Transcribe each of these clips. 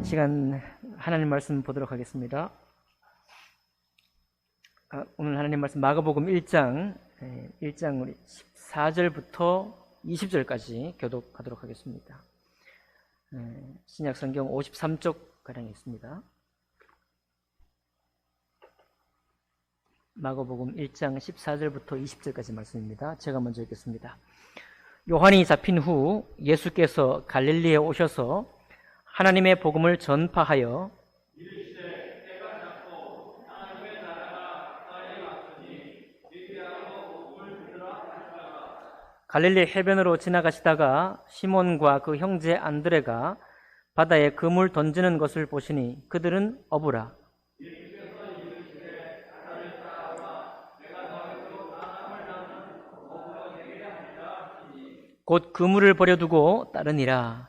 시간 하나님 말씀 보도록 하겠습니다. 오늘 하나님 말씀 마가복음 1장 우리 14절부터 20절까지 교독하도록 하겠습니다. 신약 성경 53쪽 가량이 있습니다. 마가복음 1장 14절부터 20절까지 말씀입니다. 제가 먼저 읽겠습니다. 요한이 잡힌 후 예수께서 갈릴리에 오셔서 하나님의 복음을 전파하여 갈릴리 해변으로 지나가시다가 시몬과 그 형제 안드레가 바다에 그물 던지는 것을 보시니 그들은 어부라. 곧 그물을 버려두고 따르니라.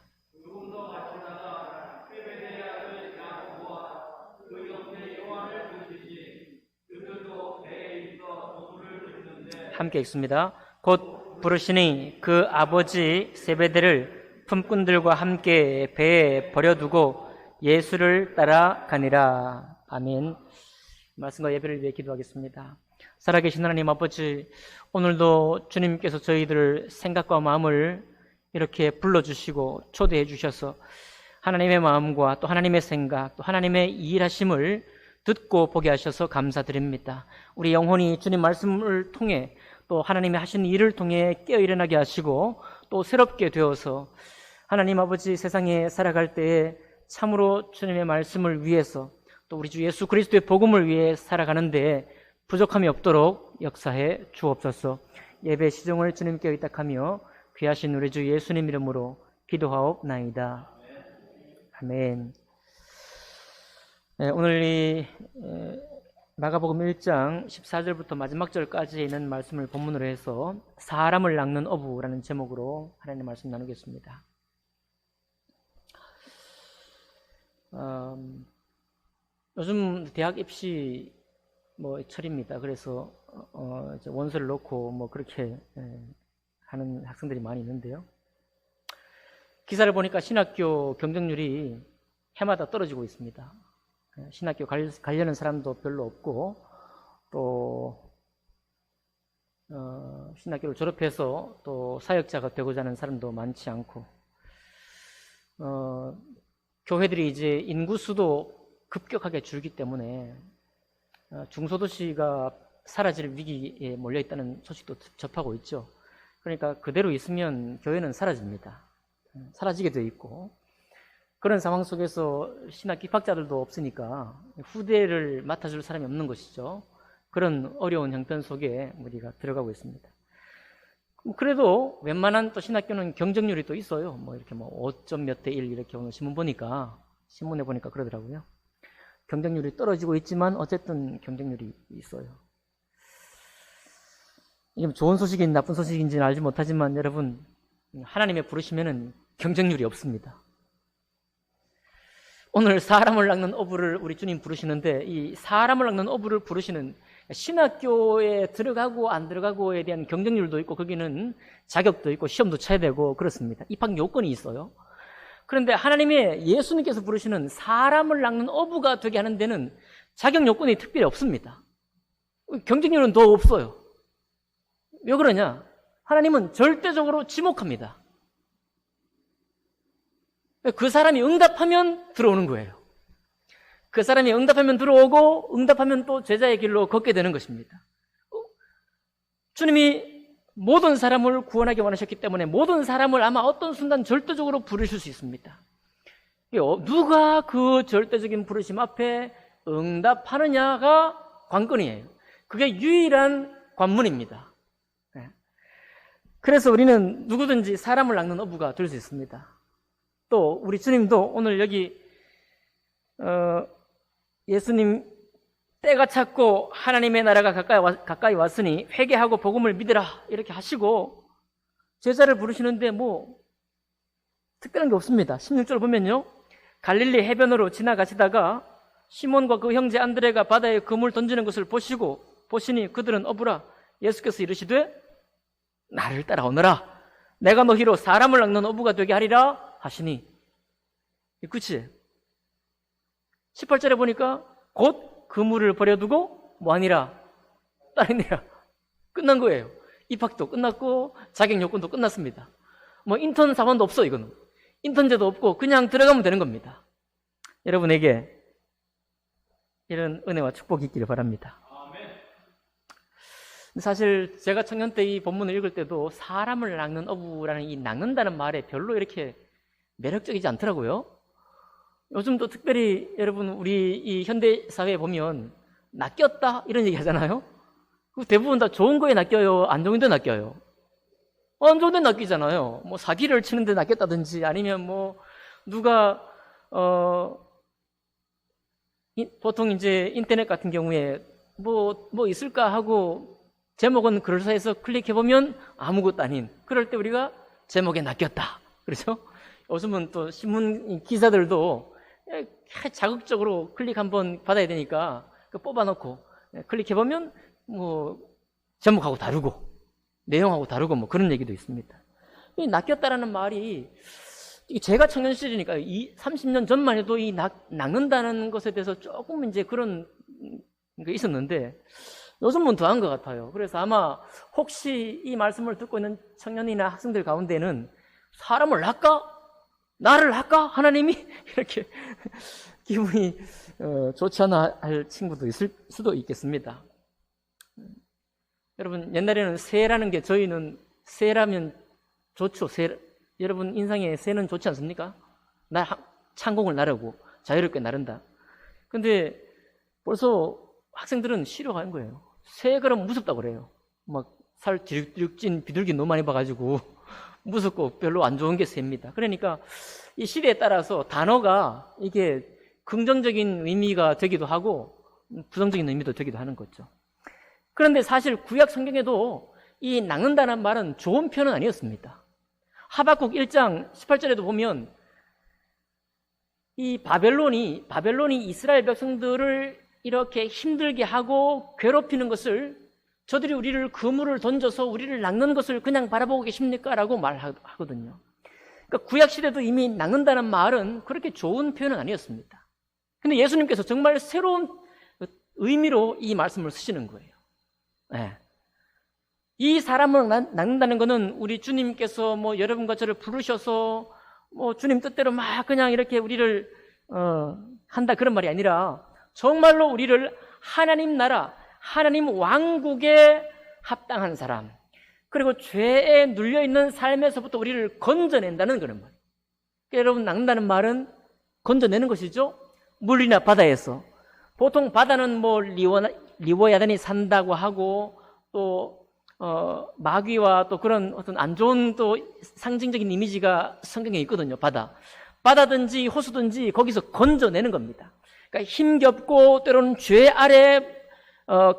함께 읽습니다. 곧 부르시니 그 아버지 세베대를 품꾼들과 함께 배에 버려두고 예수를 따라가니라. 아멘. 말씀과 예배를 위해 기도하겠습니다. 살아계신 하나님 아버지, 오늘도 주님께서 저희들 생각과 마음을 이렇게 불러주시고 초대해 주셔서 하나님의 마음과 또 하나님의 생각, 또 하나님의 일하심을 듣고 보게 하셔서 감사드립니다. 우리 영혼이 주님 말씀을 통해 또 하나님이 하신 일을 통해 깨어 일어나게 하시고 또 새롭게 되어서 하나님 아버지 세상에 살아갈 때에 참으로 주님의 말씀을 위해서 또 우리 주 예수 그리스도의 복음을 위해 살아가는데 부족함이 없도록 역사해 주옵소서. 예배 시종을 주님께 의탁하며 귀하신 우리 주 예수님 이름으로 기도하옵나이다. 아멘. 오늘 이 마가복음 1장 14절부터 마지막 절까지 있는 말씀을 본문으로 해서 사람을 낚는 어부라는 제목으로 하나님 말씀 나누겠습니다. 요즘 대학 입시 철입니다. 그래서 원서를 넣고 그렇게 하는 학생들이 많이 있는데요. 기사를 보니까 신학교 경쟁률이 해마다 떨어지고 있습니다. 신학교 가려는 사람도 별로 없고 또 신학교를 졸업해서 또 사역자가 되고자 하는 사람도 많지 않고 교회들이 이제 인구수도 급격하게 줄기 때문에 중소도시가 사라질 위기에 몰려있다는 소식도 접하고 있죠. 그러니까 그대로 있으면 교회는 사라집니다. 사라지게 돼 있고 그런 상황 속에서 신학 입학자들도 없으니까 후대를 맡아줄 사람이 없는 것이죠. 그런 어려운 형편 속에 우리가 들어가고 있습니다. 그래도 웬만한 또 신학교는 경쟁률이 또 있어요. 이렇게 5점 몇 대 1 이렇게 오늘 신문에 보니까 그러더라고요. 경쟁률이 떨어지고 있지만 어쨌든 경쟁률이 있어요. 이게 좋은 소식인지 나쁜 소식인지는 알지 못하지만 여러분, 하나님의 부르시면은 경쟁률이 없습니다. 오늘 사람을 낚는 어부를 우리 주님 부르시는데 이 사람을 낚는 어부를 부르시는 신학교에 들어가고 안 들어가고에 대한 경쟁률도 있고 거기는 자격도 있고 시험도 쳐야 되고 그렇습니다. 입학 요건이 있어요. 그런데 하나님의 예수님께서 부르시는 사람을 낚는 어부가 되게 하는 데는 자격 요건이 특별히 없습니다. 경쟁률은 더 없어요. 왜 그러냐? 하나님은 절대적으로 지목합니다. 그 사람이 응답하면 들어오는 거예요. 그 사람이 응답하면 들어오고 응답하면 또 제자의 길로 걷게 되는 것입니다. 주님이 모든 사람을 구원하기 원하셨기 때문에 모든 사람을 아마 어떤 순간 절대적으로 부르실 수 있습니다. 누가 그 절대적인 부르심 앞에 응답하느냐가 관건이에요. 그게 유일한 관문입니다. 그래서 우리는 누구든지 사람을 낚는 어부가 될 수 있습니다. 또 우리 주님도 오늘 여기 예수님 때가 찼고 하나님의 나라가 가까이 왔으니 회개하고 복음을 믿으라 이렇게 하시고 제자를 부르시는데 특별한 게 없습니다. 16절 보면요, 갈릴리 해변으로 지나가시다가 시몬과 그 형제 안드레가 바다에 그물 던지는 것을 보시니 그들은 어부라. 예수께서 이르시되 나를 따라오너라. 내가 너희로 사람을 낚는 어부가 되게 하리라 하시니. 그치? 18절에 보니까 곧 그물을 버려두고 뭐하니라? 따르니라. 끝난 거예요. 입학도 끝났고 자격 요건도 끝났습니다. 뭐 인턴 사원도 없어. 이거는 인턴제도 없고 그냥 들어가면 되는 겁니다. 여러분에게 이런 은혜와 축복이 있기를 바랍니다. 사실 제가 청년 때 이 본문을 읽을 때도 사람을 낚는 어부라는 이 낚는다는 말에 별로 이렇게 매력적이지 않더라고요. 요즘도 특별히 여러분 우리 이 현대 사회에 보면 낚였다 이런 얘기 하잖아요. 대부분 다 좋은 거에 낚여요? 안 좋은 데 낚여요? 안 좋은 데 낚이잖아요. 뭐 사기를 치는데 낚였다든지 아니면 뭐 누가 보통 이제 인터넷 같은 경우에 뭐 있을까 하고 제목은 그럴싸해서 클릭해보면 아무것도 아닌, 그럴 때 우리가 제목에 낚였다. 그렇죠? 요즘은 또 신문 기사들도 자극적으로 클릭 한번 받아야 되니까 뽑아놓고 클릭해보면 뭐 제목하고 다르고 내용하고 다르고 뭐 그런 얘기도 있습니다. 이 낚였다라는 말이 제가 청년 시절이니까 30년 전만 해도 이 낚는다는 것에 대해서 조금 이제 그런 게 있었는데 요즘은 더한 것 같아요. 그래서 아마 혹시 이 말씀을 듣고 있는 청년이나 학생들 가운데는 사람을 낚아? 나를 낚아? 하나님이? 이렇게 기분이 좋지 않아 할 친구도 있을 수도 있겠습니다. 여러분 옛날에는 새라는 게 저희는 새라면 좋죠. 여러분 인상에 새는 좋지 않습니까? 창공을 나르고 자유롭게 나른다. 근데 벌써 학생들은 싫어하는 거예요. 새 그러면 무섭다고 그래요. 막 살 뒤룩뒤룩 찐 비둘기 너무 많이 봐가지고 무섭고 별로 안 좋은 게 새입니다. 그러니까 이 시대에 따라서 단어가 이게 긍정적인 의미가 되기도 하고 부정적인 의미도 되기도 하는 거죠. 그런데 사실 구약 성경에도 이 낚는다는 말은 좋은 표현은 아니었습니다. 하박국 1장 18절에도 보면 이 바벨론이 이스라엘 백성들을 이렇게 힘들게 하고 괴롭히는 것을 저들이 우리를 그물을 던져서 우리를 낚는 것을 그냥 바라보고 계십니까? 라고 말하거든요. 그러니까 구약시대도 이미 낚는다는 말은 그렇게 좋은 표현은 아니었습니다. 근데 예수님께서 정말 새로운 의미로 이 말씀을 쓰시는 거예요. 네. 이 사람을 낚는다는 것은 우리 주님께서 뭐 여러분과 저를 부르셔서 뭐 주님 뜻대로 막 그냥 이렇게 우리를 한다 그런 말이 아니라 정말로 우리를 하나님 나라, 하나님 왕국에 합당한 사람, 그리고 죄에 눌려있는 삶에서부터 우리를 건져낸다는 그런 말이에요. 여러분 낚는다는 말은 건져내는 것이죠. 물이나 바다에서. 보통 바다는 뭐 리워야단이 산다고 하고 또 마귀와 또 그런 어떤 안 좋은 또 상징적인 이미지가 성경에 있거든요. 바다든지 호수든지 거기서 건져내는 겁니다. 그러니까 힘겹고 때로는 죄 아래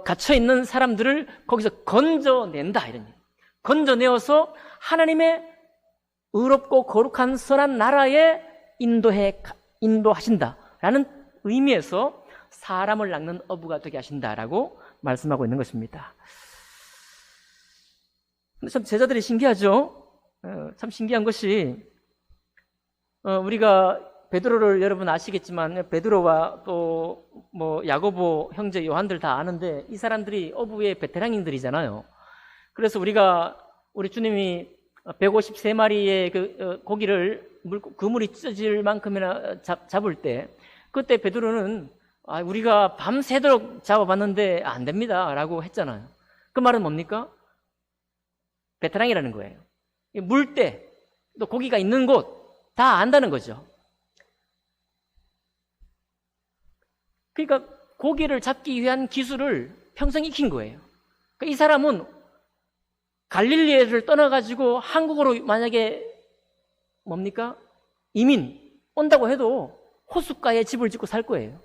갇혀 있는 사람들을 거기서 건져낸다 이런 얘기. 건져내어서 하나님의 의롭고 거룩한 선한 나라에 인도하신다라는 의미에서 사람을 낚는 어부가 되게 하신다라고 말씀하고 있는 것입니다. 참 제자들이 신기하죠. 참 신기한 것이 우리가 베드로를 여러분 아시겠지만 베드로와 또 뭐 야고보 형제 요한들 다 아는데 이 사람들이 어부의 베테랑인들이잖아요. 그래서 우리 주님이 153마리의 그 고기를 그물이 찢어질 만큼이나 잡을 때 그때 베드로는 우리가 밤새도록 잡아봤는데 안 됩니다 라고 했잖아요. 그 말은 뭡니까? 베테랑이라는 거예요. 물때 또 고기가 있는 곳 다 안다는 거죠. 그러니까 고기를 잡기 위한 기술을 평생 익힌 거예요. 그러니까 이 사람은 갈릴리를 떠나가지고 한국으로 만약에 뭡니까? 이민 온다고 해도 호숫가에 집을 짓고 살 거예요.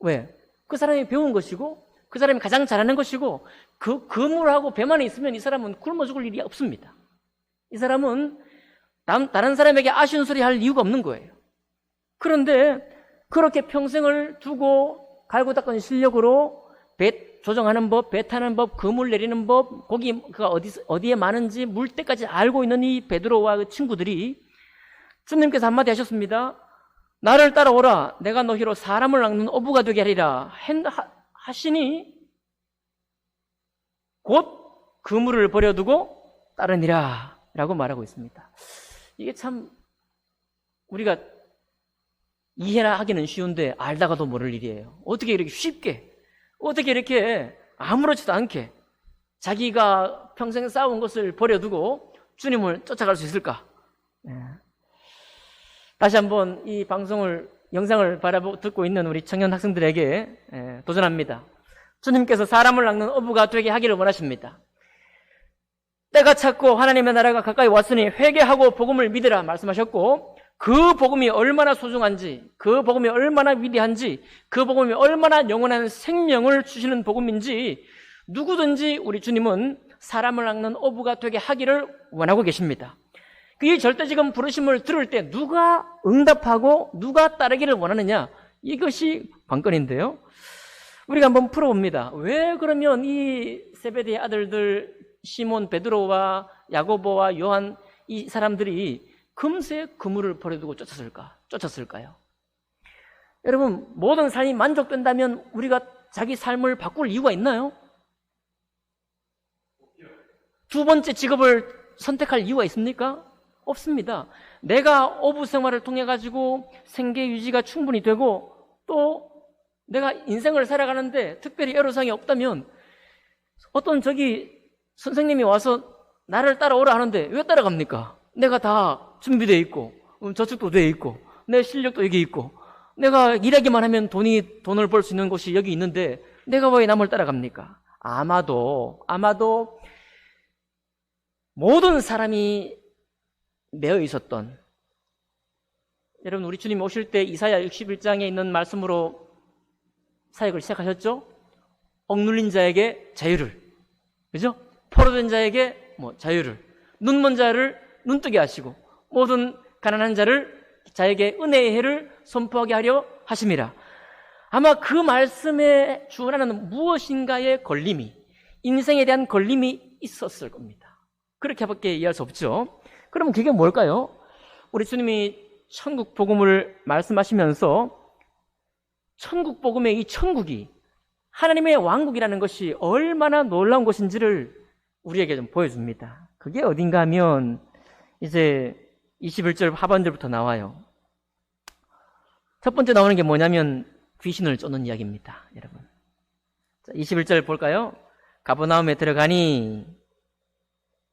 왜? 그 사람이 배운 것이고 그 사람이 가장 잘하는 것이고 그 그물하고 배만 있으면 이 사람은 굶어 죽을 일이 없습니다. 이 사람은 다른 사람에게 아쉬운 소리 할 이유가 없는 거예요. 그런데 그렇게 평생을 두고 갈고 닦은 실력으로 배 조정하는 법, 배 타는 법, 그물 내리는 법, 고기가 어디에 많은지 물때까지 알고 있는 이 베드로와 그 친구들이 주님께서 한마디 하셨습니다. 나를 따라오라. 내가 너희로 사람을 낚는 어부가 되게 하리라 하시니 곧 그물을 버려두고 따르니라 라고 말하고 있습니다. 이게 참 우리가 이해나 하기는 쉬운데 알다가도 모를 일이에요. 어떻게 이렇게 쉽게, 어떻게 이렇게 아무렇지도 않게 자기가 평생 쌓아온 것을 버려두고 주님을 쫓아갈 수 있을까? 다시 한번 이 영상을 듣고 있는 우리 청년 학생들에게 도전합니다. 주님께서 사람을 낚는 어부가 되게 하기를 원하십니다. 때가 찼고 하나님의 나라가 가까이 왔으니 회개하고 복음을 믿으라 말씀하셨고, 그 복음이 얼마나 소중한지, 그 복음이 얼마나 위대한지, 그 복음이 얼마나 영원한 생명을 주시는 복음인지 누구든지 우리 주님은 사람을 낚는 어부가 되게 하기를 원하고 계십니다. 이 절대지금 부르심을 들을 때 누가 응답하고 누가 따르기를 원하느냐, 이것이 관건인데요. 우리가 한번 풀어봅니다. 왜 그러면 이 세베대의 아들들 시몬, 베드로와 야고보와 요한, 이 사람들이 금세 그물을 버려두고 쫓았을까요? 여러분, 모든 삶이 만족된다면 우리가 자기 삶을 바꿀 이유가 있나요? 두 번째 직업을 선택할 이유가 있습니까? 없습니다. 내가 어부 생활을 통해 가지고 생계 유지가 충분히 되고, 또 내가 인생을 살아가는데 특별히 애로사항이 없다면, 어떤 선생님이 와서 나를 따라오라 하는데 왜 따라갑니까? 내가 다 준비되어 있고, 저축도 되어 있고, 내 실력도 여기 있고, 내가 일하기만 하면 돈을 벌 수 있는 곳이 여기 있는데 내가 왜 남을 따라갑니까? 아마도 모든 사람이 매여 있었던, 여러분, 우리 주님 오실 때 이사야 61장에 있는 말씀으로 사역을 시작하셨죠? 억눌린 자에게 자유를, 그죠? 포로된 자에게 자유를, 눈먼 자를 눈뜨게 하시고 모든 가난한 자에게 은혜의 해를 선포하게 하려 하심이라. 아마 그 말씀에 주어라는 무엇인가의 걸림이, 인생에 대한 걸림이 있었을 겁니다. 그렇게밖에 이해할 수 없죠. 그럼 그게 뭘까요? 우리 주님이 천국 복음을 말씀하시면서 천국 복음의 이 천국이, 하나님의 왕국이라는 것이 얼마나 놀라운 것인지를 우리에게 좀 보여줍니다. 그게 어딘가 하면 이제 21절 하반절부터 나와요. 첫 번째 나오는 게 뭐냐면 귀신을 쫓는 이야기입니다, 여러분. 자, 21절 볼까요? 가버나움에 들어가니,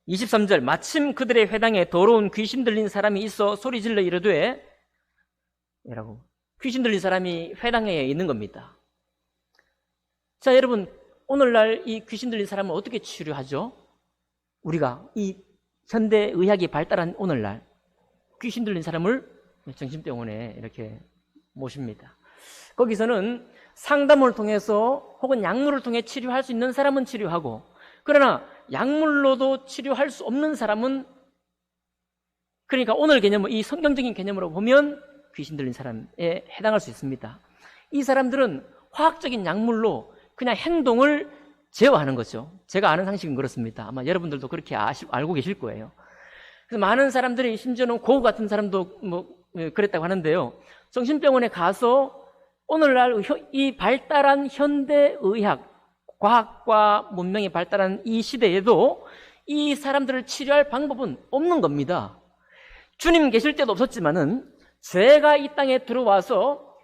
23절, 마침 그들의 회당에 더러운 귀신 들린 사람이 있어 소리질러 이르되, 라고. 귀신 들린 사람이 회당에 있는 겁니다. 자, 여러분, 오늘날 이 귀신 들린 사람을 어떻게 치료하죠? 우리가 이 현대의학이 발달한 오늘날 귀신 들린 사람을 정신병원에 이렇게 모십니다. 거기서는 상담을 통해서 혹은 약물을 통해 치료할 수 있는 사람은 치료하고, 그러나 약물로도 치료할 수 없는 사람은, 그러니까 오늘 개념, 이 성경적인 개념으로 보면 귀신 들린 사람에 해당할 수 있습니다. 이 사람들은 화학적인 약물로 그냥 행동을 제어하는 거죠. 제가 아는 상식은 그렇습니다. 아마 여러분들도 그렇게 알고 계실 거예요. 그래서 많은 사람들이, 심지어는 고우 같은 사람도 그랬다고 하는데요. 정신병원에 가서 오늘날 이 발달한 현대의학, 과학과 문명이 발달한 이 시대에도 이 사람들을 치료할 방법은 없는 겁니다. 주님 계실 때도 없었지만은 죄가 이 땅에 들어와서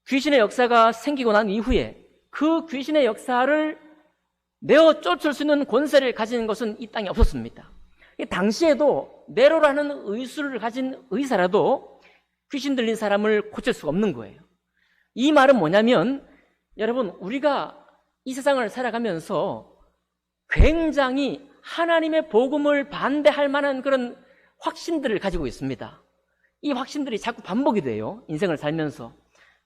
귀신의 역사가 생기고 난 이후에 그 귀신의 역사를 내어 쫓을 수 있는 권세를 가진 것은 이 땅에 없었습니다. 당시에도 네로라는 의술을 가진 의사라도 귀신 들린 사람을 고칠 수가 없는 거예요. 이 말은 뭐냐면, 여러분, 우리가 이 세상을 살아가면서 굉장히 하나님의 복음을 반대할 만한 그런 확신들을 가지고 있습니다. 이 확신들이 자꾸 반복이 돼요. 인생을 살면서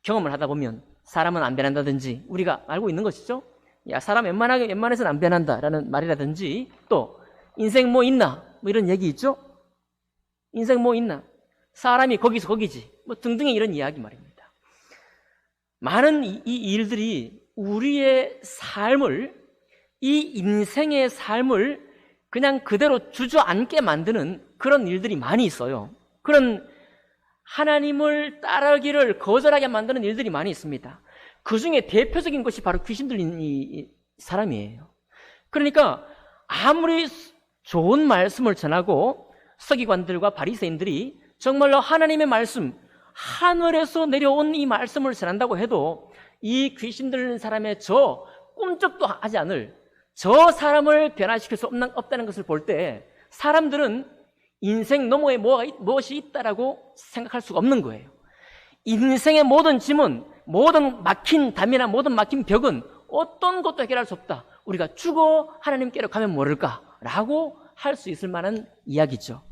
경험을 하다 보면 사람은 안 변한다든지 우리가 알고 있는 것이죠. 야, 사람 웬만해서는 안 변한다라는 말이라든지, 또 인생 뭐 있나 이런 얘기 있죠. 인생 뭐 있나, 사람이 거기서 거기지 등등의 이런 이야기 말입니다. 많은 이 일들이 우리의 삶을, 이 인생의 삶을 그냥 그대로 주저앉게 만드는 그런 일들이 많이 있어요. 그런 하나님을 따르기를 거절하게 만드는 일들이 많이 있습니다. 그 중에 대표적인 것이 바로 귀신 들린 이 사람이에요. 그러니까 아무리 좋은 말씀을 전하고 서기관들과 바리새인들이 정말로 하나님의 말씀, 하늘에서 내려온 이 말씀을 전한다고 해도 이 귀신 들린 사람의 저 꿈쩍도 하지 않을 저 사람을 변화시킬 수 없다는 것을 볼 때 사람들은 인생 너머에 무엇이 있다라고 생각할 수가 없는 거예요. 인생의 모든 짐은, 모든 막힌 담이나 모든 막힌 벽은 어떤 것도 해결할 수 없다. 우리가 죽어 하나님께로 가면 모를까라고 할 수 있을 만한 이야기죠.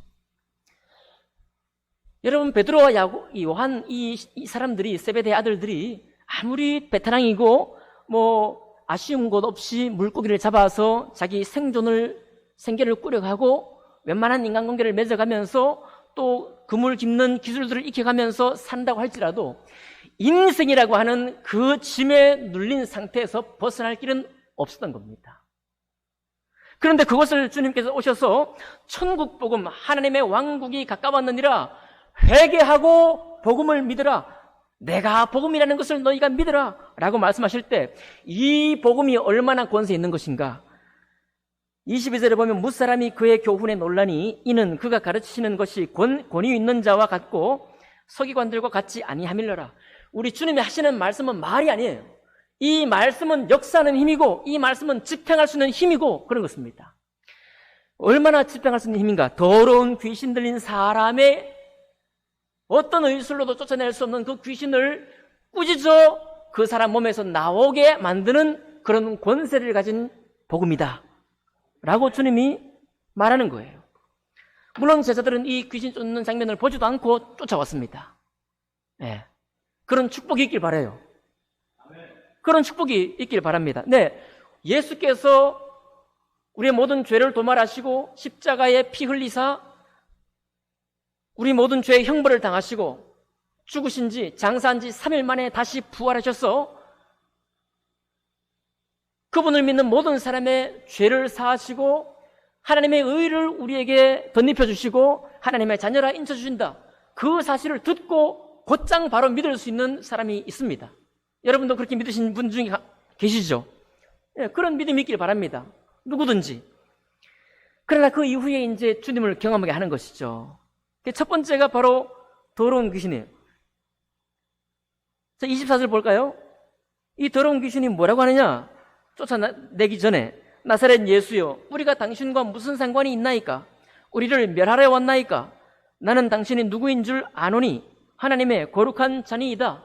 여러분, 베드로와 요한 이 사람들이, 세베대의 아들들이 아무리 베테랑이고 아쉬운 것 없이 물고기를 잡아서 자기 생계를 꾸려가고 웬만한 인간관계를 맺어가면서 또 그물 깁는 기술들을 익혀가면서 산다고 할지라도 인생이라고 하는 그 짐에 눌린 상태에서 벗어날 길은 없었던 겁니다. 그런데 그것을 주님께서 오셔서 천국 복음, 하나님의 왕국이 가까웠느니라, 회개하고 복음을 믿으라, 내가 복음이라는 것을 너희가 믿으라 라고 말씀하실 때 이 복음이 얼마나 권세 있는 것인가. 22절에 보면 무사람이 그의 교훈에 논라니 이는 그가 가르치시는 것이 권위 있는 자와 같고 서기관들과 같지 아니함일러라. 우리 주님이 하시는 말씀은 말이 아니에요. 이 말씀은 역사하는 힘이고 이 말씀은 집행할 수 있는 힘이고 그런 것입니다. 얼마나 집행할 수 있는 힘인가. 더러운 귀신 들린 사람의 어떤 의술로도 쫓아낼 수 없는 그 귀신을 꾸짖어 그 사람 몸에서 나오게 만드는 그런 권세를 가진 복음이다 라고 주님이 말하는 거예요. 물론 제자들은 이 귀신 쫓는 장면을 보지도 않고 쫓아왔습니다. 네. 그런 축복이 있길 바라요. 그런 축복이 있길 바랍니다. 네, 예수께서 우리의 모든 죄를 도말하시고 십자가에 피 흘리사 우리 모든 죄의 형벌을 당하시고 죽으신 지 장사한 지 3일 만에 다시 부활하셔서 그분을 믿는 모든 사람의 죄를 사하시고 하나님의 의를 우리에게 덧입혀 주시고 하나님의 자녀라 인쳐주신다. 그 사실을 듣고 곧장 바로 믿을 수 있는 사람이 있습니다. 여러분도 그렇게 믿으신 분 중에 계시죠? 네, 그런 믿음이 있길 바랍니다. 누구든지. 그러나 그 이후에 이제 주님을 경험하게 하는 것이죠. 첫 번째가 바로 더러운 귀신이에요. 자, 24절 볼까요? 이 더러운 귀신이 뭐라고 하느냐? 쫓아내기 전에 나사렛 예수여, 우리가 당신과 무슨 상관이 있나이까? 우리를 멸하러 왔나이까? 나는 당신이 누구인 줄 아노니 하나님의 거룩한 자니이다.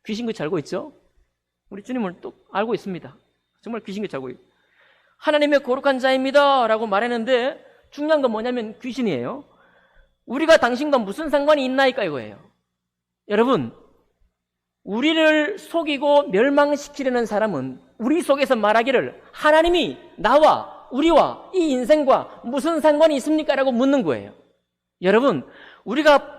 귀신같이 알고 있죠? 우리 주님을 또 알고 있습니다. 정말 귀신같이 알고 있어요. 하나님의 거룩한 자입니다 라고 말했는데 중요한 건 뭐냐면 귀신이에요. 우리가 당신과 무슨 상관이 있나이까 이거예요. 여러분, 우리를 속이고 멸망시키려는 사람은 우리 속에서 말하기를 하나님이 나와 우리와 이 인생과 무슨 상관이 있습니까? 라고 묻는 거예요. 여러분, 우리가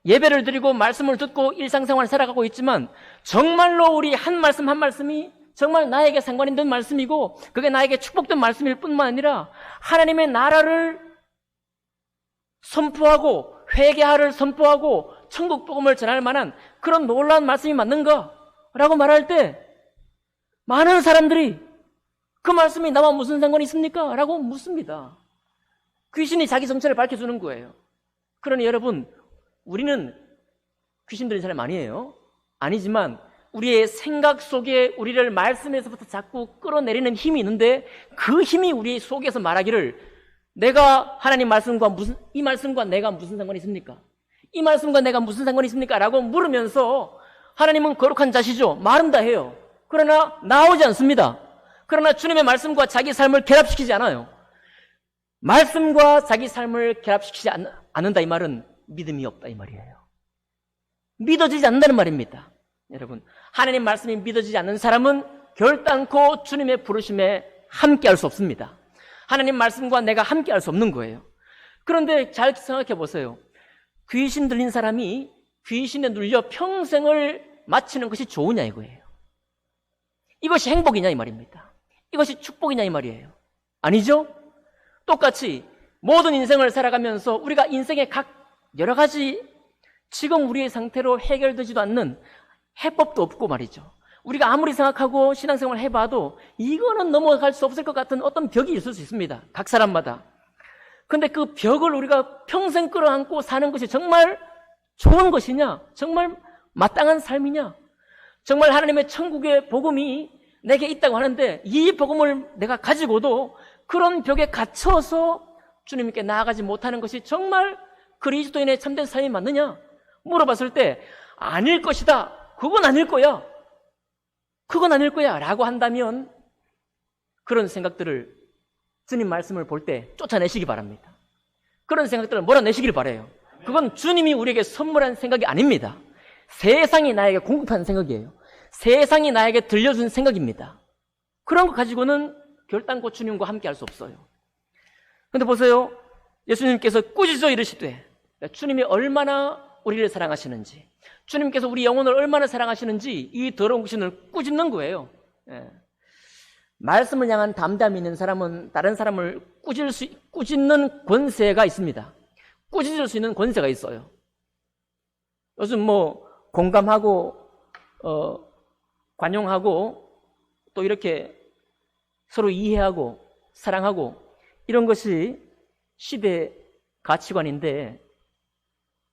예배를 드리고 말씀을 듣고 일상생활을 살아가고 있지만 정말로 우리 한 말씀 한 말씀이 정말 나에게 상관 있는 말씀이고 그게 나에게 축복된 말씀일 뿐만 아니라 하나님의 나라를 선포하고 회개하를 선포하고 천국 복음을 전할 만한 그런 놀라운 말씀이 맞는가? 라고 말할 때 많은 사람들이 그 말씀이 나와 무슨 상관이 있습니까? 라고 묻습니다. 귀신이 자기 정체를 밝혀주는 거예요. 그러니 여러분, 우리는 귀신 들린 사람 아니에요. 아니지만 우리의 생각 속에 우리를 말씀에서부터 자꾸 끌어내리는 힘이 있는데 그 힘이 우리 속에서 말하기를 내가 하나님 말씀과 이 말씀과 내가 무슨 상관이 있습니까? 이 말씀과 내가 무슨 상관이 있습니까? 라고 물으면서 하나님은 거룩한 자시죠. 말은 다 해요. 그러나 나오지 않습니다. 그러나 주님의 말씀과 자기 삶을 결합시키지 않아요. 말씀과 자기 삶을 결합시키지 않는다 이 말은 믿음이 없다 이 말이에요. 믿어지지 않는다는 말입니다. 여러분, 하나님 말씀이 믿어지지 않는 사람은 결단코 주님의 부르심에 함께할 수 없습니다. 하나님 말씀과 내가 함께할 수 없는 거예요. 그런데 잘 생각해 보세요. 귀신 들린 사람이 귀신에 눌려 평생을 마치는 것이 좋으냐 이거예요. 이것이 행복이냐 이 말입니다. 이것이 축복이냐 이 말이에요. 아니죠? 똑같이 모든 인생을 살아가면서 우리가 인생의 각 여러 가지 지금 우리의 상태로 해결되지도 않는 해법도 없고 말이죠. 우리가 아무리 생각하고 신앙생활을 해봐도 이거는 넘어갈 수 없을 것 같은 어떤 벽이 있을 수 있습니다. 각 사람마다. 근데 그 벽을 우리가 평생 끌어안고 사는 것이 정말 좋은 것이냐? 정말 마땅한 삶이냐? 정말 하나님의 천국의 복음이 내게 있다고 하는데 이 복음을 내가 가지고도 그런 벽에 갇혀서 주님께 나아가지 못하는 것이 정말 그리스도인의 참된 삶이 맞느냐? 물어봤을 때 아닐 것이다. 그건 아닐 거야. 그건 아닐 거야 라고 한다면 그런 생각들을 주님 말씀을 볼 때 쫓아내시기 바랍니다. 그런 생각들을 몰아내시길 바라요. 그건 주님이 우리에게 선물한 생각이 아닙니다. 세상이 나에게 공급한 생각이에요. 세상이 나에게 들려준 생각입니다. 그런 거 가지고는 결단코 주님과 함께 할 수 없어요. 근데 보세요. 예수님께서 꾸짖어 이르시되 주님이 얼마나 우리를 사랑하시는지, 주님께서 우리 영혼을 얼마나 사랑하시는지 이 더러운 귀신을 꾸짖는 거예요. 예. 말씀을 향한 담대함이 있는 사람은 다른 사람을 꾸짖는 권세가 있습니다. 꾸짖을 수 있는 권세가 있어요. 요즘 뭐 공감하고 관용하고 또 이렇게 서로 이해하고 사랑하고 이런 것이 시대 가치관인데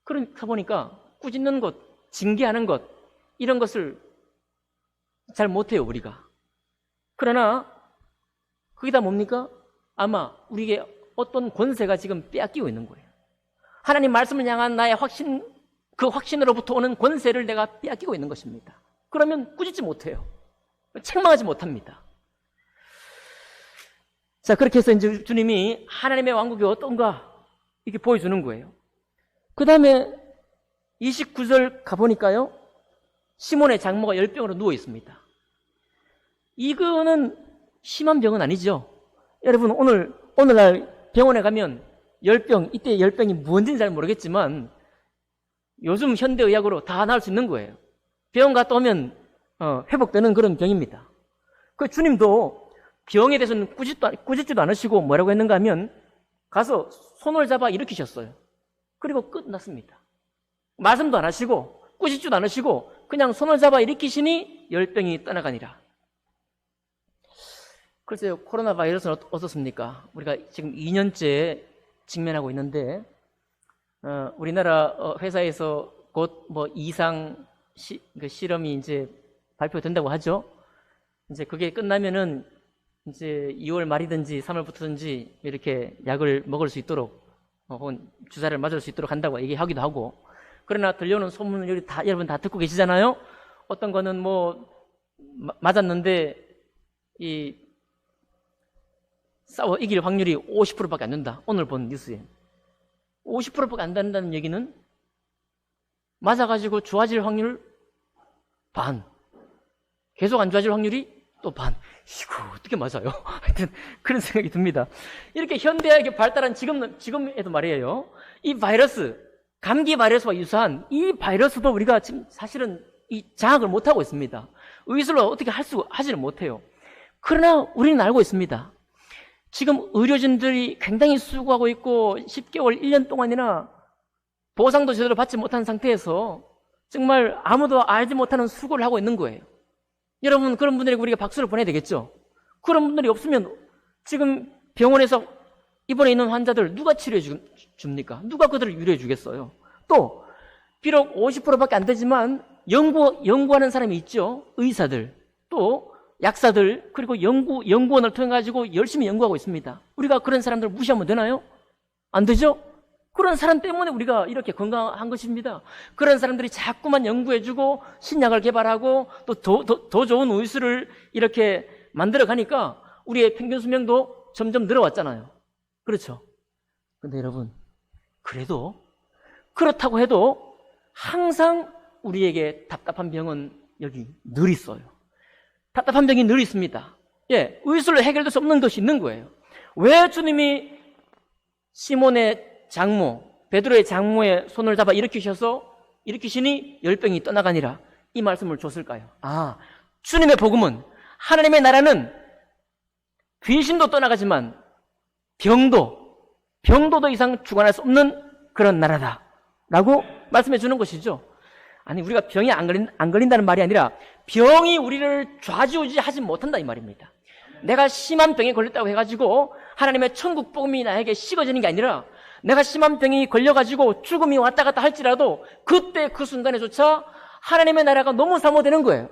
그러다 보니까 꾸짖는 것, 징계하는 것 이런 것을 잘 못해요 우리가. 그러나 그게 다 뭡니까? 아마 우리에게 어떤 권세가 지금 빼앗기고 있는 거예요. 하나님 말씀을 향한 나의 확신, 그 확신으로부터 오는 권세를 내가 빼앗기고 있는 것입니다. 그러면 꾸짖지 못해요. 책망하지 못합니다. 자, 그렇게 해서 이제 주님이 하나님의 왕국이 어떤가 이렇게 보여주는 거예요. 그 다음에 29절 가보니까요, 시몬의 장모가 열병으로 누워 있습니다. 이거는 심한 병은 아니죠. 여러분, 오늘날 병원에 가면 열병, 이때 열병이 뭔지는 잘 모르겠지만 요즘 현대의학으로 다 나을 수 있는 거예요. 병원 갔다 오면 회복되는 그런 병입니다. 그 주님도 병에 대해서는 꾸짖지도 않으시고 뭐라고 했는가 하면 가서 손을 잡아 일으키셨어요. 그리고 끝났습니다. 말씀도 안 하시고 꾸짖지도 않으시고 그냥 손을 잡아 일으키시니 열병이 떠나가니라. 글쎄요, 코로나 바이러스는 어떻습니까? 우리가 지금 2년째 직면하고 있는데 우리나라 회사에서 곧 뭐 이상 실험이 이제 발표된다고 하죠. 이제 그게 끝나면은 이제 2월 말이든지 3월부터든지 이렇게 약을 먹을 수 있도록 혹은 주사를 맞을 수 있도록 한다고 얘기하기도 하고, 그러나 들려오는 소문을 여러분 다 듣고 계시잖아요. 어떤 거는 뭐 맞았는데 싸워 이길 확률이 50%밖에 안 된다. 오늘 본 뉴스에 50%밖에 안 된다는 얘기는 맞아가지고 좋아질 확률 반, 계속 안 좋아질 확률이 또 반. 이거 어떻게 맞아요? 하여튼 그런 생각이 듭니다. 이렇게 현대학이 발달한 지금에도 말이에요, 이 바이러스, 감기 바이러스와 유사한 이 바이러스도 우리가 지금 사실은 이 장악을 못하고 있습니다. 의술로 어떻게 하지를 못해요. 그러나 우리는 알고 있습니다. 지금 의료진들이 굉장히 수고하고 있고 10개월, 1년 동안이나 보상도 제대로 받지 못한 상태에서 정말 아무도 알지 못하는 수고를 하고 있는 거예요. 여러분, 그런 분들에게 우리가 박수를 보내야 되겠죠? 그런 분들이 없으면 지금 병원에서 입원해 있는 환자들 누가 치료해 줍니까? 누가 그들을 위로해 주겠어요? 또 비록 50%밖에 안 되지만 연구하는 사람이 있죠. 의사들, 또 약사들, 그리고 연구원을 통해 가지고 열심히 연구하고 있습니다. 우리가 그런 사람들을 무시하면 되나요? 안 되죠? 그런 사람 때문에 우리가 이렇게 건강한 것입니다. 그런 사람들이 자꾸만 연구해주고 신약을 개발하고 또 더 좋은 의술을 이렇게 만들어 가니까 우리의 평균 수명도 점점 늘어왔잖아요. 그렇죠? 근데 여러분, 그래도 그렇다고 해도 항상 우리에게 답답한 병은 여기 늘 있어요. 답답한 병이 늘 있습니다. 예, 의술로 해결될 수 없는 것이 있는 거예요. 왜 주님이 시몬의 장모, 베드로의 장모의 손을 잡아 일으키시니 열병이 떠나가니라, 이 말씀을 줬을까요? 주님의 복음은, 하나님의 나라는 귀신도 떠나가지만 병도 더 이상 주관할 수 없는 그런 나라다. 라고 말씀해 주는 것이죠. 아니, 우리가 병이 안 걸린다는 말이 아니라 병이 우리를 좌지우지하지 못한다 이 말입니다. 내가 심한 병에 걸렸다고 해가지고 하나님의 천국 복음이 나에게 식어지는 게 아니라 내가 심한 병이 걸려가지고 죽음이 왔다 갔다 할지라도 그때 그 순간에조차 하나님의 나라가 너무 사모되는 거예요.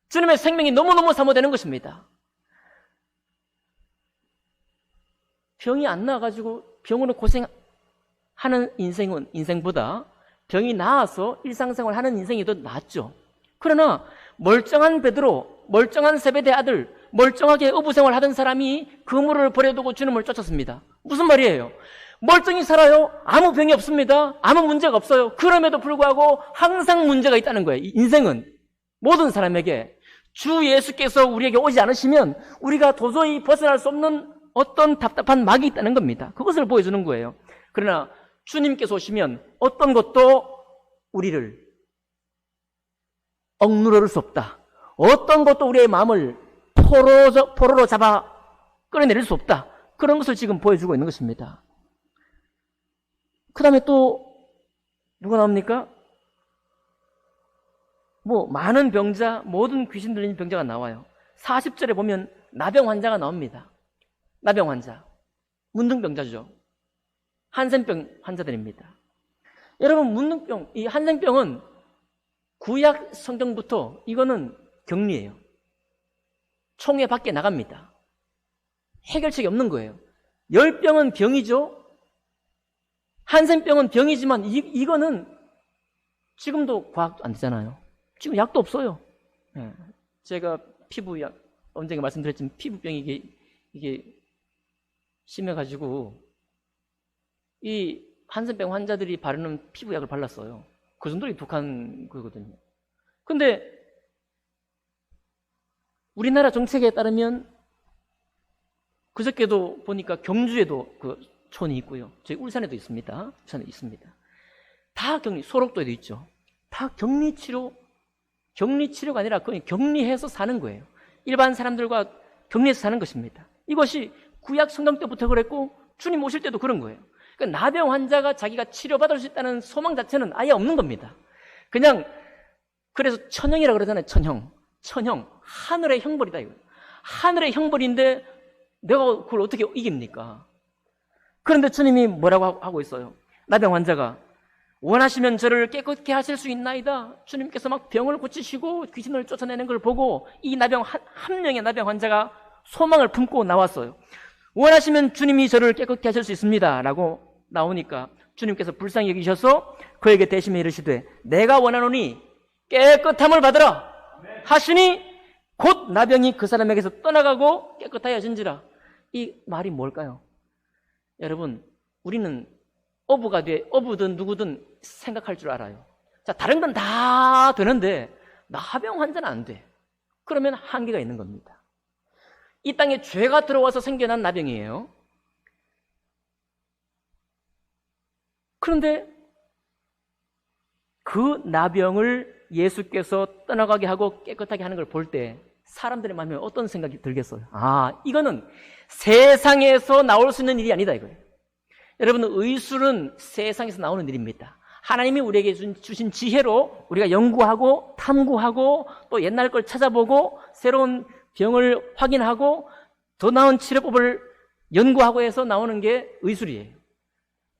주님의 생명이 너무너무 사모되는 것입니다. 병이 안 나가지고 병으로 고생하는 인생보다 병이 나아서 일상생활 하는 인생이 더 낫죠. 그러나 멀쩡한 베드로, 멀쩡한 세베대 아들, 멀쩡하게 어부생활 하던 사람이 그물을 버려두고 주님을 쫓았습니다. 무슨 말이에요? 멀쩡히 살아요. 아무 병이 없습니다. 아무 문제가 없어요. 그럼에도 불구하고 항상 문제가 있다는 거예요. 인생은 모든 사람에게 주 예수께서 우리에게 오지 않으시면 우리가 도저히 벗어날 수 없는 어떤 답답한 막이 있다는 겁니다. 그것을 보여주는 거예요. 그러나 주님께서 오시면 어떤 것도 우리를 억누를 수 없다. 어떤 것도 우리의 마음을 포로로 잡아 끌어내릴 수 없다. 그런 것을 지금 보여주고 있는 것입니다. 그 다음에 또 누가 나옵니까? 많은 병자, 모든 귀신 들린 병자가 나와요. 40절에 보면 나병 환자가 나옵니다. 나병 환자, 문둥병자죠. 한센병 환자들입니다. 여러분, 문둥병, 이 한센병은 구약 성경부터 이거는 격리예요. 총회 밖에 나갑니다. 해결책이 없는 거예요. 열병은 병이죠. 한센병은 병이지만 이거는 지금도 과학도 안 되잖아요. 지금 약도 없어요. 제가 피부약 언젠가 말씀드렸지만 피부병이 이게 심해가지고 이 한센병 환자들이 바르는 피부약을 발랐어요. 그 정도로 독한 거거든요. 근데 우리나라 정책에 따르면 그저께도 보니까 경주에도 그 촌이 있고요. 저희 울산에도 있습니다. 울산에 있습니다. 다 소록도에도 있죠. 다 격리치료가 아니라 그냥 격리해서 사는 거예요. 일반 사람들과 격리해서 사는 것입니다. 이것이 구약 성경 때부터 그랬고 주님 오실 때도 그런 거예요. 그러니까 나병 환자가 자기가 치료받을 수 있다는 소망 자체는 아예 없는 겁니다. 그냥 그래서 천형이라고 그러잖아요. 천형. 하늘의 형벌이다 이거예요. 하늘의 형벌인데 내가 그걸 어떻게 이깁니까? 그런데 주님이 뭐라고 하고 있어요? 나병 환자가 원하시면 저를 깨끗게 하실 수 있나이다. 주님께서 막 병을 고치시고 귀신을 쫓아내는 걸 보고 이 나병 한 명의 나병 환자가 소망을 품고 나왔어요. 원하시면 주님이 저를 깨끗게 하실 수 있습니다 라고 나오니까 주님께서 불쌍히 여기셔서 그에게 대심에 이르시되 내가 원하노니 깨끗함을 받으라 하시니 곧 나병이 그 사람에게서 떠나가고 깨끗하여진지라. 이 말이 뭘까요? 여러분, 우리는 어부든 누구든 생각할 줄 알아요. 자, 다른 건 다 되는데 나병 환자는 안 돼. 그러면 한계가 있는 겁니다. 이 땅에 죄가 들어와서 생겨난 나병이에요. 그런데 그 나병을 예수께서 떠나가게 하고 깨끗하게 하는 걸 볼 때 사람들의 마음에 어떤 생각이 들겠어요? 이거는 세상에서 나올 수 있는 일이 아니다 이거예요. 여러분, 의술은 세상에서 나오는 일입니다. 하나님이 우리에게 주신 지혜로 우리가 연구하고 탐구하고 또 옛날 걸 찾아보고 새로운 병을 확인하고 더 나은 치료법을 연구하고 해서 나오는 게 의술이에요.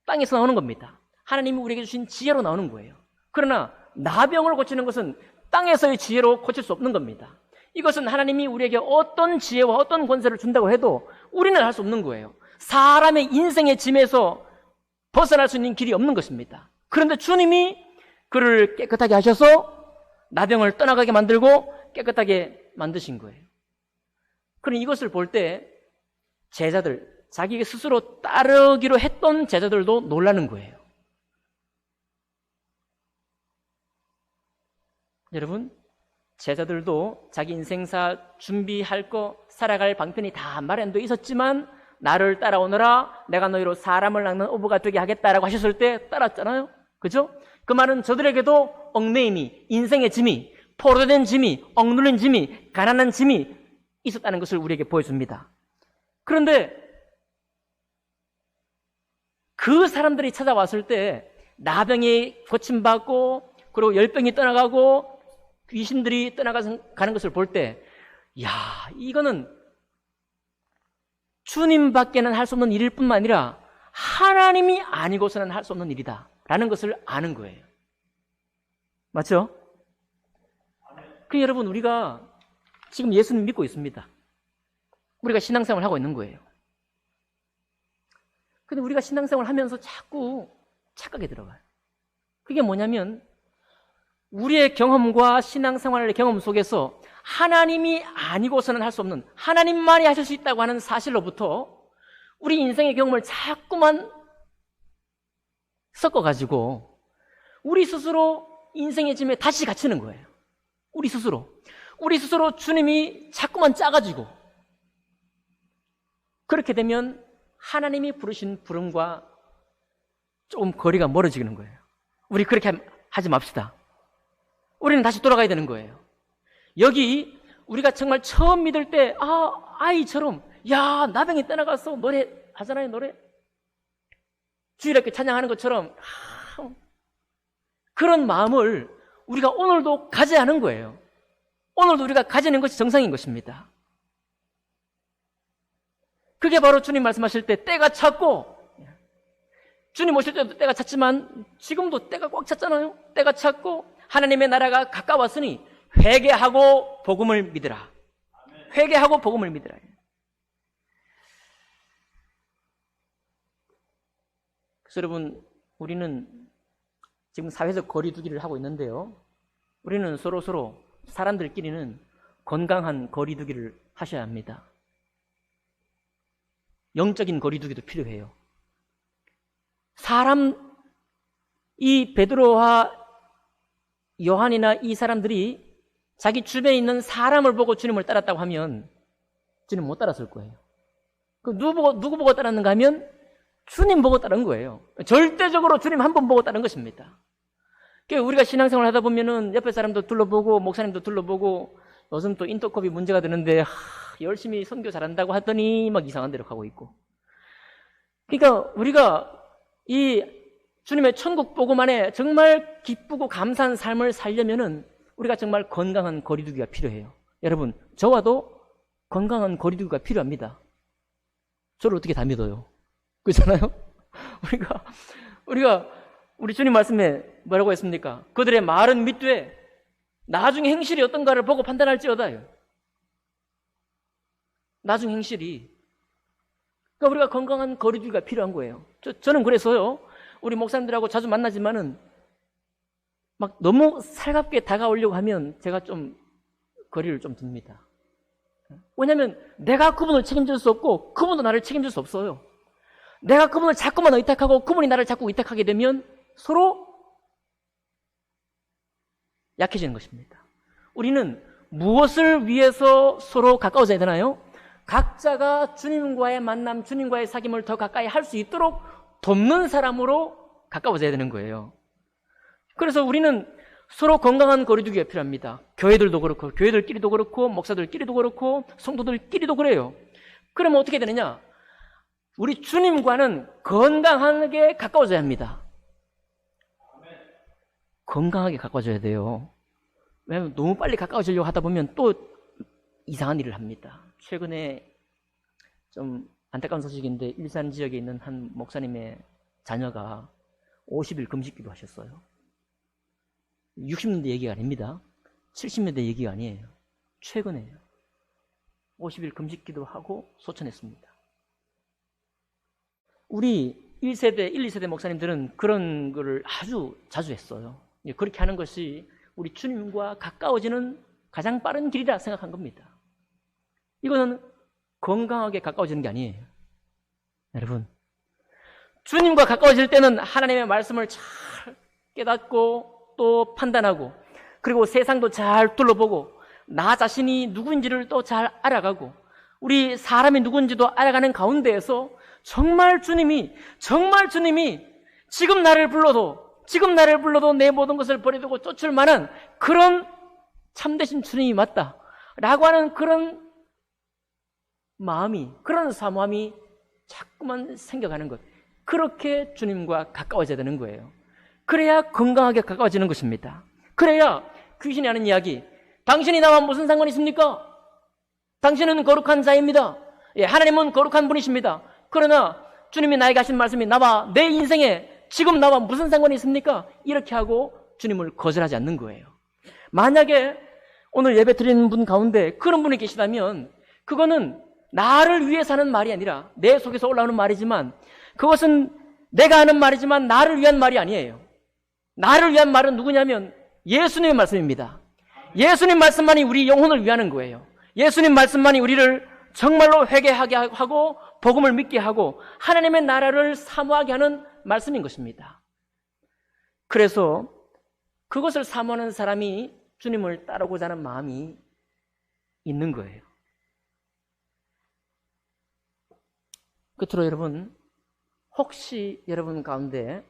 땅에서 나오는 겁니다. 하나님이 우리에게 주신 지혜로 나오는 거예요. 그러나 나병을 고치는 것은 땅에서의 지혜로 고칠 수 없는 겁니다. 이것은 하나님이 우리에게 어떤 지혜와 어떤 권세를 준다고 해도 우리는 할 수 없는 거예요. 사람의 인생의 짐에서 벗어날 수 있는 길이 없는 것입니다. 그런데 주님이 그를 깨끗하게 하셔서 나병을 떠나가게 만들고 깨끗하게 만드신 거예요. 그럼 이것을 볼 때 제자들, 자기 스스로 따르기로 했던 제자들도 놀라는 거예요. 여러분, 제자들도 자기 인생사 준비할 거, 살아갈 방편이 다 마련되어 있었지만 나를 따라오너라, 내가 너희로 사람을 낚는 어부가 되게 하겠다라고 하셨을 때 따랐잖아요. 그죠? 그 말은 저들에게도 얽매임이, 인생의 짐이, 포로된 짐이, 억눌린 짐이, 가난한 짐이 있었다는 것을 우리에게 보여줍니다. 그런데 그 사람들이 찾아왔을 때 나병이 고침받고 그리고 열병이 떠나가고 귀신들이 떠나가는 것을 볼 때, 야, 이거는 주님밖에는 할 수 없는 일일 뿐만 아니라 하나님이 아니고서는 할 수 없는 일이다 라는 것을 아는 거예요. 맞죠? 그 여러분, 우리가 지금 예수님 믿고 있습니다. 우리가 신앙생활을 하고 있는 거예요. 근데 우리가 신앙생활을 하면서 자꾸 착각에 들어가요. 그게 뭐냐면 우리의 경험과 신앙생활의 경험 속에서 하나님이 아니고서는 할 수 없는, 하나님만이 하실 수 있다고 하는 사실로부터 우리 인생의 경험을 자꾸만 섞어가지고 우리 스스로 인생의 짐에 다시 갇히는 거예요. 우리 스스로 주님이 자꾸만 짜가지고, 그렇게 되면 하나님이 부르신 부름과 조금 거리가 멀어지는 거예요. 우리 그렇게 하지 맙시다. 우리는 다시 돌아가야 되는 거예요. 여기 우리가 정말 처음 믿을 때 아이처럼 야, 나병이 떠나가서 노래 하잖아요. 노래 주일에 이렇게 찬양하는 것처럼 그런 마음을 우리가 오늘도 가져야 하는 거예요. 오늘도 우리가 가지는 것이 정상인 것입니다. 그게 바로 주님 말씀하실 때 때가 찼고, 주님 오실 때도 때가 찼지만 지금도 때가 꽉 찼잖아요. 때가 찼고 하나님의 나라가 가까웠으니 회개하고 복음을 믿으라. 회개하고 복음을 믿으라. 그래서 여러분, 우리는 지금 사회적 거리 두기를 하고 있는데요, 우리는 서로 사람들끼리는 건강한 거리 두기를 하셔야 합니다. 영적인 거리 두기도 필요해요. 이 베드로와 요한이나 이 사람들이 자기 주변에 있는 사람을 보고 주님을 따랐다고 하면 주님 못 따랐을 거예요. 누구 보고 따랐는가 하면 주님 보고 따른 거예요. 절대적으로 주님 한 번 보고 따른 것입니다. 우리가 신앙생활 하다 보면은 옆에 사람도 둘러보고 목사님도 둘러보고, 요즘 또 인터컵이 문제가 되는데 열심히 선교 잘한다고 하더니 막 이상한 데로 가고 있고. 그러니까 우리가 이 주님의 천국 복음 안에 정말 기쁘고 감사한 삶을 살려면은 우리가 정말 건강한 거리두기가 필요해요. 여러분, 저와도 건강한 거리두기가 필요합니다. 저를 어떻게 다 믿어요? 그렇잖아요? 우리 주님 말씀에 뭐라고 했습니까? 그들의 말은 믿되 나중 행실이 어떤가를 보고 판단할지어다요. 나중 행실이. 그러니까 우리가 건강한 거리두기가 필요한 거예요. 저는 그래서요, 우리 목사님들하고 자주 만나지만은 막 너무 살갑게 다가오려고 하면 제가 좀 거리를 좀 둡니다. 왜냐하면 내가 그분을 책임질 수 없고 그분도 나를 책임질 수 없어요. 내가 그분을 자꾸만 의탁하고 그분이 나를 자꾸 의탁하게 되면 서로 약해지는 것입니다. 우리는 무엇을 위해서 서로 가까워져야 되나요? 각자가 주님과의 만남, 주님과의 사귐을 더 가까이 할 수 있도록 돕는 사람으로 가까워져야 되는 거예요. 그래서 우리는 서로 건강한 거리두기가 필요합니다. 교회들도 그렇고, 교회들끼리도 그렇고, 목사들끼리도 그렇고, 성도들끼리도 그래요. 그러면 어떻게 되느냐? 우리 주님과는 건강하게 가까워져야 합니다. 건강하게 가까워져야 돼요. 왜냐하면 너무 빨리 가까워지려고 하다 보면 또 이상한 일을 합니다. 최근에 좀 안타까운 소식인데, 일산 지역에 있는 한 목사님의 자녀가 50일 금식기도 하셨어요. 60년대 얘기가 아닙니다. 70년대 얘기가 아니에요. 최근에요. 50일 금식기도 하고 소천했습니다. 우리 1세대, 1, 2세대 목사님들은 그런 거를 아주 자주 했어요. 그렇게 하는 것이 우리 주님과 가까워지는 가장 빠른 길이라 생각한 겁니다. 이거는 건강하게 가까워지는 게 아니에요. 여러분, 주님과 가까워질 때는 하나님의 말씀을 잘 깨닫고 또 판단하고, 그리고 세상도 잘 둘러보고 나 자신이 누구인지를 또 잘 알아가고, 우리 사람이 누구인지도 알아가는 가운데에서 정말 주님이 지금 나를 불러도 내 모든 것을 버려두고 쫓을 만한 그런 참되신 주님이 맞다라고 하는 그런 마음이, 그런 사모함이 자꾸만 생겨가는 것. 그렇게 주님과 가까워져야 되는 거예요. 그래야 건강하게 가까워지는 것입니다. 그래야 귀신이 하는 이야기, 당신이 나와 무슨 상관이 있습니까? 당신은 거룩한 자입니다. 예, 하나님은 거룩한 분이십니다. 그러나 주님이 나에게 하신 말씀이 나와 내 인생에 지금 나와 무슨 상관이 있습니까? 이렇게 하고 주님을 거절하지 않는 거예요. 만약에 오늘 예배 드리는 분 가운데 그런 분이 계시다면 그거는 나를 위해서 하는 말이 아니라 내 속에서 올라오는 말이지만 그것은 내가 하는 말이지만 나를 위한 말이 아니에요. 나를 위한 말은 누구냐면 예수님의 말씀입니다. 예수님 말씀만이 우리 영혼을 위하는 거예요. 예수님 말씀만이 우리를 정말로 회개하게 하고 복음을 믿게 하고 하나님의 나라를 사모하게 하는 말씀인 것입니다. 그래서 그것을 사모하는 사람이 주님을 따르고자 하는 마음이 있는 거예요. 끝으로 여러분, 혹시 여러분 가운데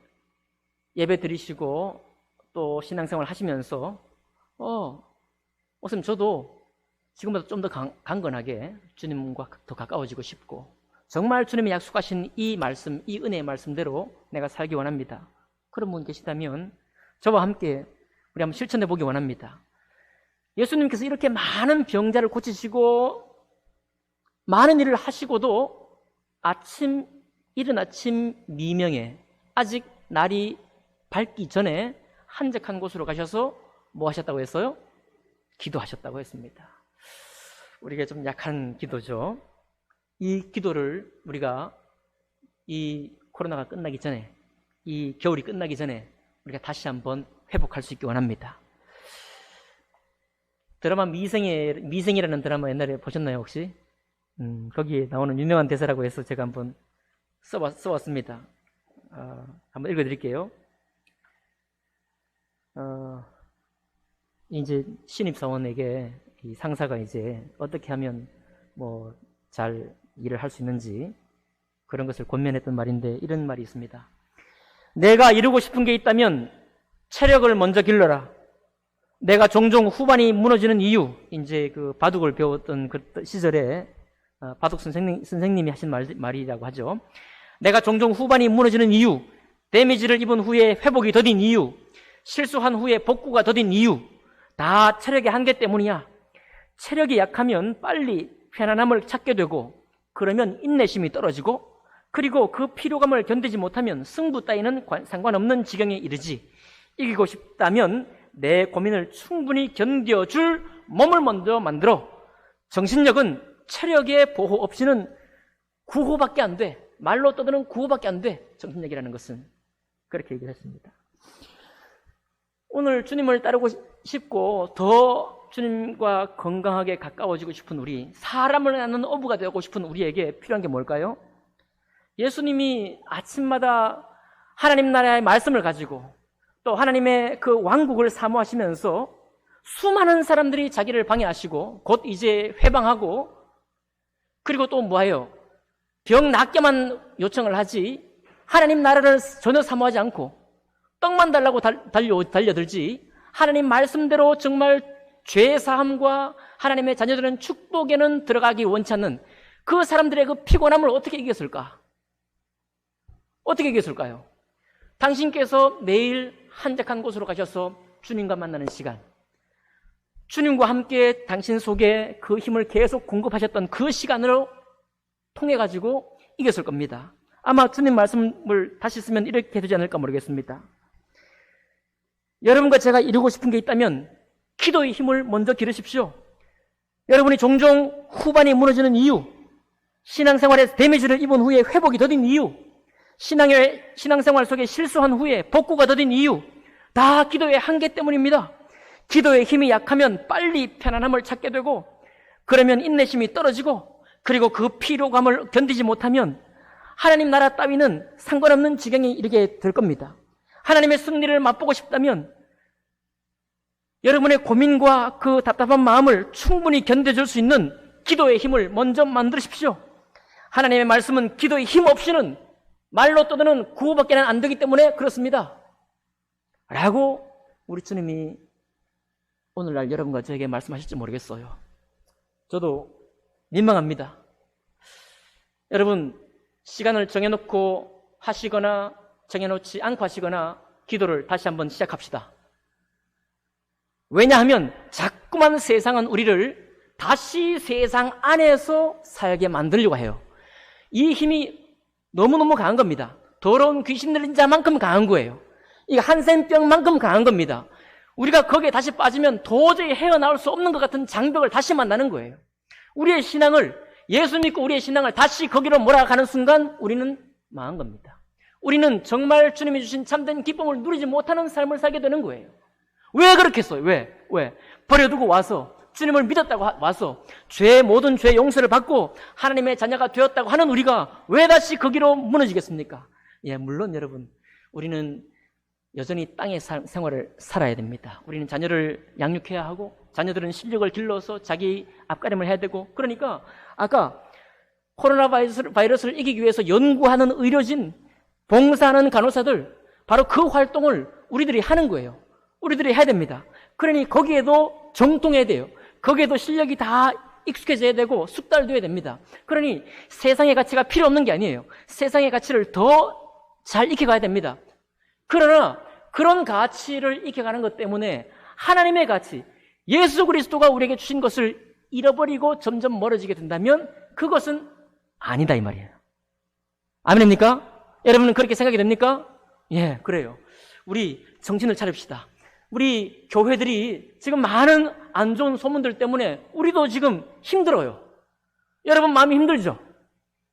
예배 드리시고 또 신앙생활 하시면서 우선 저도 지금보다 좀 더 강건하게 주님과 더 가까워지고 싶고 정말 주님이 약속하신 이 말씀, 이 은혜의 말씀대로 내가 살기 원합니다. 그런 분 계시다면 저와 함께 우리 한번 실천해 보기 원합니다. 예수님께서 이렇게 많은 병자를 고치시고 많은 일을 하시고도 이른 아침 미명에 아직 날이 밝기 전에 한적한 곳으로 가셔서 뭐 하셨다고 했어요? 기도하셨다고 했습니다. 우리가 좀 약한 기도죠. 이 기도를 우리가 이 코로나가 끝나기 전에, 이 겨울이 끝나기 전에 우리가 다시 한번 회복할 수 있기 원합니다. 드라마 미생이라는 드라마 옛날에 보셨나요 혹시? 거기에 나오는 유명한 대사라고 해서 제가 한번 써왔습니다. 한번 읽어드릴게요. 이제 신입사원에게 이 상사가 이제 어떻게 하면 뭐 잘 일을 할 수 있는지 그런 것을 권면했던 말인데 이런 말이 있습니다. 내가 이루고 싶은 게 있다면 체력을 먼저 길러라. 내가 종종 후반이 무너지는 이유, 이제 그 바둑을 배웠던 그 시절에 바둑 선생님이 하신 말이라고 하죠. 내가 종종 후반이 무너지는 이유, 데미지를 입은 후에 회복이 더딘 이유, 실수한 후에 복구가 더딘 이유, 다 체력의 한계 때문이야. 체력이 약하면 빨리 편안함을 찾게 되고 그러면 인내심이 떨어지고 그리고 그 피로감을 견디지 못하면 승부 따위는 상관없는 지경에 이르지. 이기고 싶다면 내 고민을 충분히 견뎌줄 몸을 먼저 만들어. 정신력은 체력의 보호 없이는 구호밖에 안 돼. 말로 떠드는 구호밖에 안 돼. 정신력이라는 것은. 그렇게 얘기를 했습니다. 오늘 주님을 따르고 싶고 더 주님과 건강하게 가까워지고 싶은 우리, 사람을 낳는 어부가 되고 싶은 우리에게 필요한 게 뭘까요? 예수님이 아침마다 하나님 나라의 말씀을 가지고 또 하나님의 그 왕국을 사모하시면서 수많은 사람들이 자기를 방해하시고 곧 이제 회방하고 그리고 또 뭐예요? 병 낫게만 요청을 하지 하나님 나라를 전혀 사모하지 않고 떡만 달라고 달려들지 하나님 말씀대로 정말 죄사함과 하나님의 자녀들은 축복에는 들어가기 원치 않는 그 사람들의 그 피곤함을 어떻게 이겼을까? 어떻게 이겼을까요? 당신께서 매일 한적한 곳으로 가셔서 주님과 만나는 시간, 주님과 함께 당신 속에 그 힘을 계속 공급하셨던 그 시간으로 통해 가지고 이겼을 겁니다. 아마 주님 말씀을 다시 쓰면 이렇게 되지 않을까 모르겠습니다. 여러분과 제가 이루고 싶은 게 있다면 기도의 힘을 먼저 기르십시오. 여러분이 종종 후반이 무너지는 이유, 신앙생활에 데미지를 입은 후에 회복이 더딘 이유, 신앙생활 속에 실수한 후에 복구가 더딘 이유, 다 기도의 한계 때문입니다. 기도의 힘이 약하면 빨리 편안함을 찾게 되고 그러면 인내심이 떨어지고 그리고 그 피로감을 견디지 못하면 하나님 나라 따위는 상관없는 지경에 이르게 될 겁니다. 하나님의 승리를 맛보고 싶다면 여러분의 고민과 그 답답한 마음을 충분히 견뎌줄 수 있는 기도의 힘을 먼저 만드십시오. 하나님의 말씀은 기도의 힘 없이는 말로 떠드는 구호밖에는 안 되기 때문에 그렇습니다. 라고 우리 주님이 오늘날 여러분과 저에게 말씀하실지 모르겠어요. 저도 민망합니다. 여러분, 시간을 정해놓고 하시거나 정해놓지 않고 하시거나 기도를 다시 한번 시작합시다. 왜냐하면 자꾸만 세상은 우리를 다시 세상 안에서 살게 만들려고 해요. 이 힘이 너무너무 강한 겁니다. 더러운 귀신 들린 자만큼 강한 거예요. 이 한센병만큼 강한 겁니다. 우리가 거기에 다시 빠지면 도저히 헤어나올 수 없는 것 같은 장벽을 다시 만나는 거예요. 우리의 신앙을, 예수 믿고 우리의 신앙을 다시 거기로 몰아가는 순간 우리는 망한 겁니다. 우리는 정말 주님이 주신 참된 기쁨을 누리지 못하는 삶을 살게 되는 거예요. 왜 그렇겠어요? 왜? 버려두고 와서 주님을 믿었다고 와서 모든 죄 용서를 받고 하나님의 자녀가 되었다고 하는 우리가 왜 다시 거기로 무너지겠습니까? 예, 물론 여러분, 우리는 여전히 땅의 생활을 살아야 됩니다. 우리는 자녀를 양육해야 하고 자녀들은 실력을 길러서 자기 앞가림을 해야 되고, 그러니까 아까 코로나 바이러스를 이기기 위해서 연구하는 의료진, 봉사하는 간호사들, 바로 그 활동을 우리들이 하는 거예요. 우리들이 해야 됩니다. 그러니 거기에도 정통해야 돼요. 거기에도 실력이 다 익숙해져야 되고 숙달돼야 됩니다. 그러니 세상의 가치가 필요 없는 게 아니에요. 세상의 가치를 더 잘 익혀가야 됩니다. 그러나 그런 가치를 익혀가는 것 때문에 하나님의 가치, 예수 그리스도가 우리에게 주신 것을 잃어버리고 점점 멀어지게 된다면 그것은 아니다 이 말이에요. 아멘입니까? 여러분은 그렇게 생각이 됩니까? 예, 그래요. 우리 정신을 차립시다. 우리 교회들이 지금 많은 안 좋은 소문들 때문에 우리도 지금 힘들어요. 여러분 마음이 힘들죠?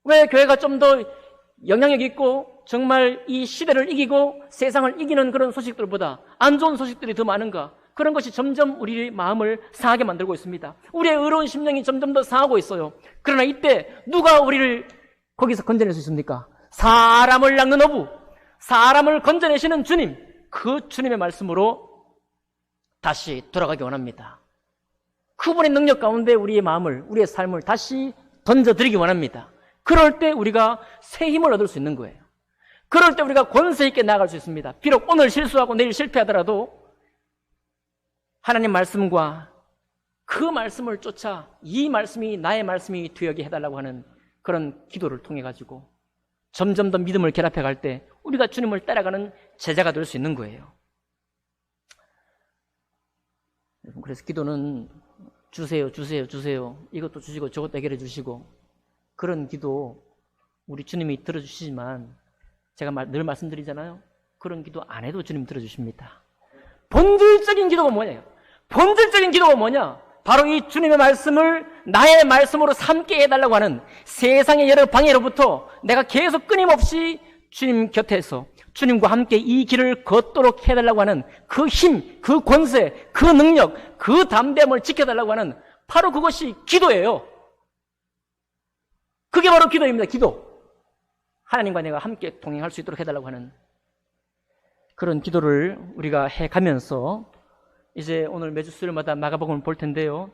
왜 교회가 좀 더 영향력 있고 정말 이 시대를 이기고 세상을 이기는 그런 소식들보다 안 좋은 소식들이 더 많은가? 그런 것이 점점 우리 마음을 상하게 만들고 있습니다. 우리의 의로운 심령이 점점 더 상하고 있어요. 그러나 이때 누가 우리를 거기서 건져낼 수 있습니까? 사람을 낚는 어부, 사람을 건져내시는 주님, 그 주님의 말씀으로 다시 돌아가기 원합니다. 그분의 능력 가운데 우리의 마음을, 우리의 삶을 다시 던져드리기 원합니다. 그럴 때 우리가 새 힘을 얻을 수 있는 거예요. 그럴 때 우리가 권세 있게 나아갈 수 있습니다. 비록 오늘 실수하고 내일 실패하더라도 하나님 말씀과 그 말씀을 쫓아 이 말씀이 나의 말씀이 되게 해달라고 하는 그런 기도를 통해 가지고 점점 더 믿음을 결합해 갈 때 우리가 주님을 따라가는 제자가 될 수 있는 거예요. 그래서 기도는 주세요, 주세요, 주세요. 이것도 주시고 저것도 해결해 주시고, 그런 기도 우리 주님이 들어주시지만 제가 늘 말씀드리잖아요. 그런 기도 안 해도 주님 들어주십니다. 본질적인 기도가 뭐냐요? 본질적인 기도가 뭐냐? 바로 이 주님의 말씀을 나의 말씀으로 삼게 해달라고 하는 세상의 여러 방해로부터 내가 계속 끊임없이 주님 곁에서 주님과 함께 이 길을 걷도록 해달라고 하는 그 힘, 그 권세, 그 능력, 그 담대함을 지켜달라고 하는 바로 그것이 기도예요. 그게 바로 기도입니다. 기도. 하나님과 내가 함께 동행할 수 있도록 해달라고 하는 그런 기도를 우리가 해가면서 이제 오늘 매주 수요일마다 마가복음을 볼 텐데요.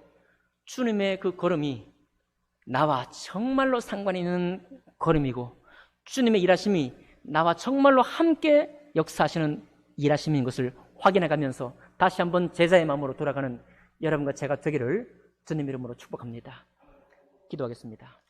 주님의 그 걸음이 나와 정말로 상관 있는 걸음이고 주님의 일하심이 나와 정말로 함께 역사하시는 일하심인 것을 확인해가면서 다시 한번 제자의 마음으로 돌아가는 여러분과 제가 되기를 주님 이름으로 축복합니다. 기도하겠습니다.